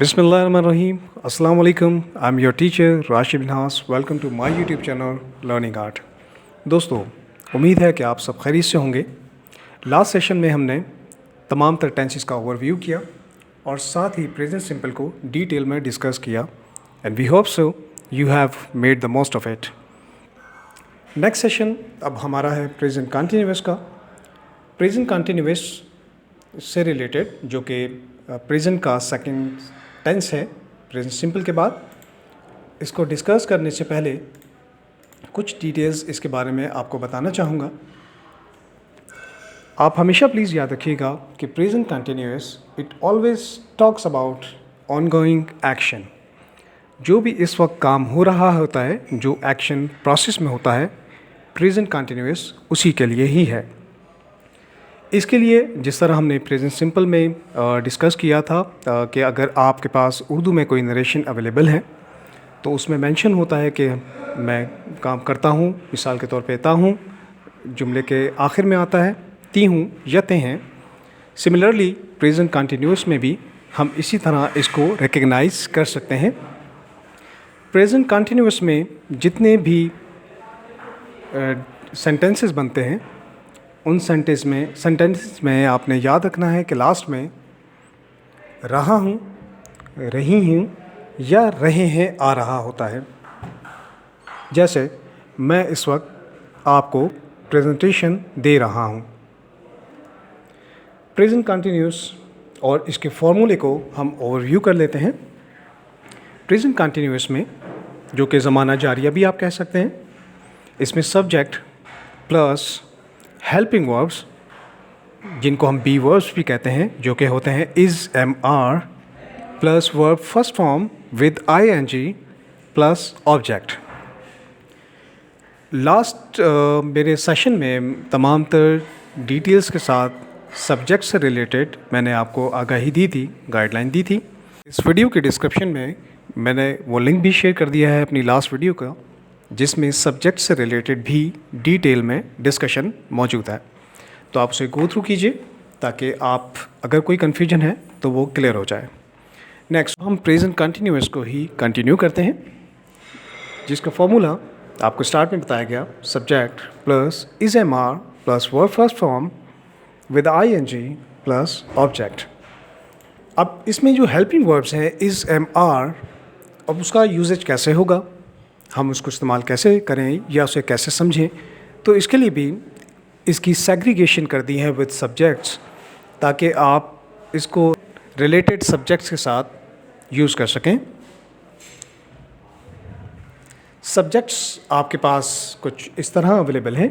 Bismillahirrahmanirrahim. Assalamu alaikum. I'm your teacher Rashid Binhas. Welcome to my YouTube channel Learning Art. दोस्तों, उम्मीद है कि आप सब खैरियत से होंगे। लास्ट सेशन में हमने तमाम तर टेंसेस का ओवरव्यू किया और साथ ही प्रेजेंट सिंपल को डिटेल में डिस्कस किया and we hope so you have made the most of it. Next session अब हमारा है प्रेजेंट कंटिन्यूअस का। प्रेजेंट कंटिन्यूअस से रिलेटेड जो कि प्रेजेंट का सेकंड टेंस है प्रेजेंट सिंपल के बाद, इसको डिस्कस करने से पहले कुछ डिटेल्स इसके बारे में आपको बताना चाहूँगा। आप हमेशा प्लीज़ याद रखिएगा कि present continuous it always talks about ongoing action. जो भी इस वक्त काम हो रहा होता है, जो एक्शन प्रोसेस में होता है, प्रेजेंट कंटिन्यूअस उसी के लिए ही है। इसके लिए जिस तरह हमने प्रेजेंट सिंपल में डिस्कस किया था कि अगर आपके पास उर्दू में कोई नरेशन अवेलेबल है तो उसमें मेंशन होता है कि मैं काम करता हूँ, मिसाल के तौर पे ता हूँ जुमले के आखिर में आता है, ती हूँ या ते हैं। सिमिलरली प्रेजेंट कंटिन्यूअस में भी हम इसी तरह इसको रिकग्नाइज कर सकते हैं। प्रेजेंट कंटिन्यूअस में जितने भी सेंटेंसेस बनते हैं उन सेंटेंसेस में आपने याद रखना है कि लास्ट में रहा हूँ, रही हूँ या रहे हैं आ रहा होता है। जैसे मैं इस वक्त आपको प्रेजेंटेशन दे रहा हूँ। प्रेजेंट कंटिन्यूअस और इसके फॉर्मूले को हम ओवरव्यू कर लेते हैं। प्रेजेंट कंटिन्यूअस में जो कि ज़माना जारिया भी आप कह सकते हैं, इसमें सब्जेक्ट प्लस हेल्पिंग वर्ब्स जिनको हम बी वर्ब्स भी कहते हैं, जो कि होते हैं is, am, are plus verb first form with I N G plus object. Last मेरे सेशन में तमाम तर डिटेल्स के साथ सब्जेक्ट से रिलेटेड मैंने आपको आगाही दी थी, गाइडलाइन दी थी। इस वीडियो के डिस्क्रिप्शन में मैंने वो लिंक भी शेयर कर दिया है अपनी लास्ट वीडियो का, जिसमें सब्जेक्ट से रिलेटेड भी डिटेल में डिस्कशन मौजूद है। तो आप उसे गो थ्रू कीजिए ताकि आप अगर कोई कन्फ्यूजन है तो वो क्लियर हो जाए। नेक्स्ट हम प्रेजेंट कंटिन्यूअस को ही कंटिन्यू करते हैं, जिसका फॉर्मूला आपको स्टार्ट में बताया गया, subject plus is, am, are plus verb first form with I N G plus object. अब इसमें जो हेल्पिंग वर्ब्स हैं इज़, एम, आर, अब उसका यूजेज कैसे होगा, हम उसको इस्तेमाल कैसे करें या उसे कैसे समझें, तो इसके लिए भी इसकी सेग्रीगेशन कर दी है विद सब्जेक्ट्स, ताकि आप इसको रिलेटेड सब्जेक्ट्स के साथ यूज़ कर सकें। सब्जेक्ट्स आपके पास कुछ इस तरह अवेलेबल हैं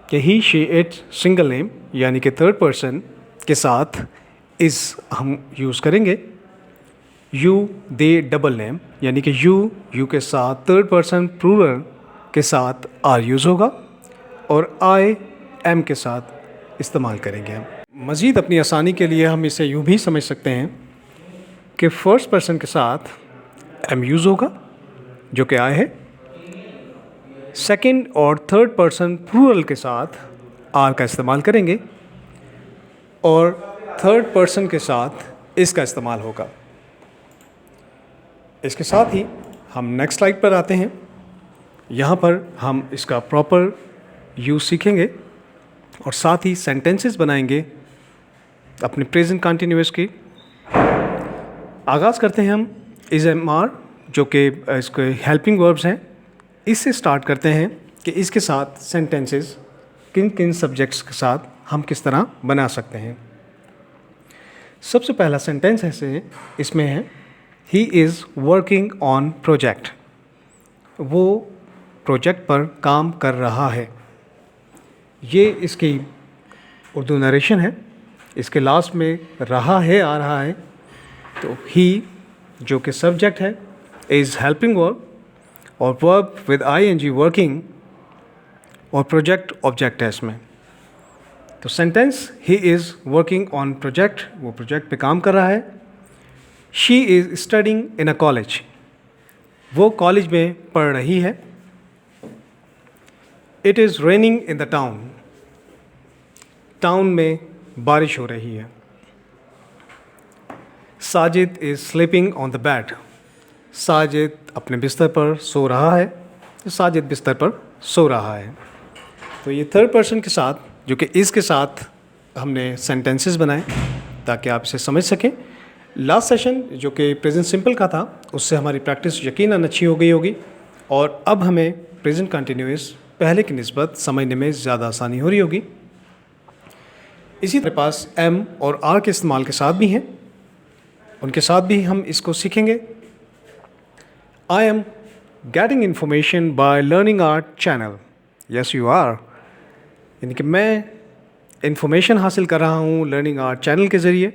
कि ही, शी, इट सिंगल नेम यानी कि थर्ड पर्सन के साथ इज़ हम यूज़ करेंगे। यू, दे डबल नेम यानी कि यू के साथ थर्ड पर्सन प्लूरल के साथ आर यूज़ होगा और आई, एम के साथ इस्तेमाल करेंगे हम। मज़ीद अपनी आसानी के लिए हम इसे यूँ भी समझ सकते हैं कि फर्स्ट पर्सन के साथ एम यूज़ होगा जो कि आई है, सेकंड और थर्ड पर्सन प्लूरल के साथ आर का इस्तेमाल करेंगे और थर्ड पर्सन के साथ इसका इस्तेमाल होगा। इसके साथ ही हम नेक्स्ट स्लाइड पर आते हैं। यहाँ पर हम इसका प्रॉपर यूज़ सीखेंगे और साथ ही सेंटेंसेस बनाएंगे अपने प्रेजेंट कंटिन्यूअस की। आगाज़ करते हैं हम इज़, एम, आर जो कि इसके हेल्पिंग वर्ब्स हैं, इससे स्टार्ट करते हैं कि इसके साथ सेंटेंसेस किन किन सब्जेक्ट्स के साथ हम किस तरह बना सकते हैं। सबसे पहला सेंटेंस ऐसे इसमें है ही इज़ वर्किंग ऑन प्रोजेक्ट, वो प्रोजेक्ट पर काम कर रहा है। ये इसकी उर्दू नरेशन है। इसके लास्ट में रहा है आ रहा है, तो ही जो कि सब्जेक्ट है, इज़ हेल्पिंग वर्ब और verb with I N G working और प्रोजेक्ट ऑब्जेक्ट है इसमें। तो sentence he is working on project, वो प्रोजेक्ट पे काम कर रहा है। She is studying in a college, वो कॉलेज में पढ़ रही है। It is raining in the town, town में बारिश हो रही है। Sajid is sleeping on the bed. Sajid अपने बिस्तर पर सो रहा है। साजिद बिस्तर पर सो रहा है। तो ये थर्ड पर्सन के साथ, जो कि इज़ के साथ हमने सेंटेंसेस बनाए ताकि आप इसे समझ सकें। लास्ट सेशन जो कि प्रेजेंट सिंपल का था, उससे हमारी प्रैक्टिस यकीनन अच्छी हो गई होगी और अब हमें प्रेजेंट कंटिन्यूअस पहले की निस्बत समझने में ज़्यादा आसानी हो रही होगी। इसी तरह पास एम और आर के इस्तेमाल के साथ भी हैं, उनके साथ भी हम इसको सीखेंगे। I am getting information by learning art channel. Yes you are, यानी कि मैं इन्फॉर्मेशन हासिल कर रहा हूँ लर्निंग आर्ट चैनल के ज़रिए।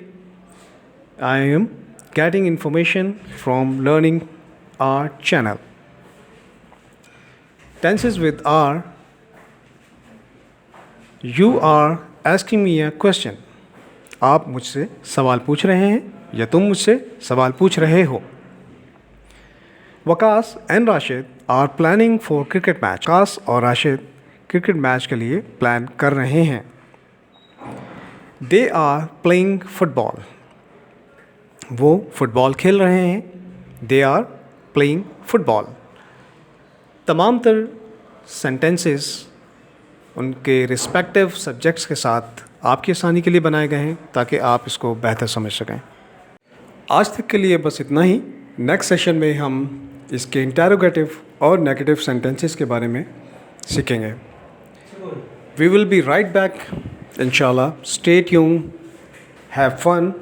I am getting information from learning art channel. Tenses with are, you are asking me a question. आप मुझसे सवाल पूछ रहे हैं या तुम मुझसे सवाल पूछ रहे हो। Waqas and Rashid are planning for cricket match. Waqas और राशिद क्रिकेट मैच के लिए प्लान कर रहे हैं। They are playing football. वो फुटबॉल खेल रहे हैं। They are playing football. तमाम तर सेंटेंसेस उनके रिस्पेक्टिव सब्जेक्ट्स के साथ आपकी आसानी के लिए बनाए गए हैं ताकि आप इसको बेहतर समझ सकें। आज तक के लिए बस इतना ही। नेक्स्ट सेशन में हम इसके इंटेरोगेटिव और नेगेटिव सेंटेंसेस के बारे में सीखेंगे। We will be right back इंशाल्लाह। Stay tuned, have fun.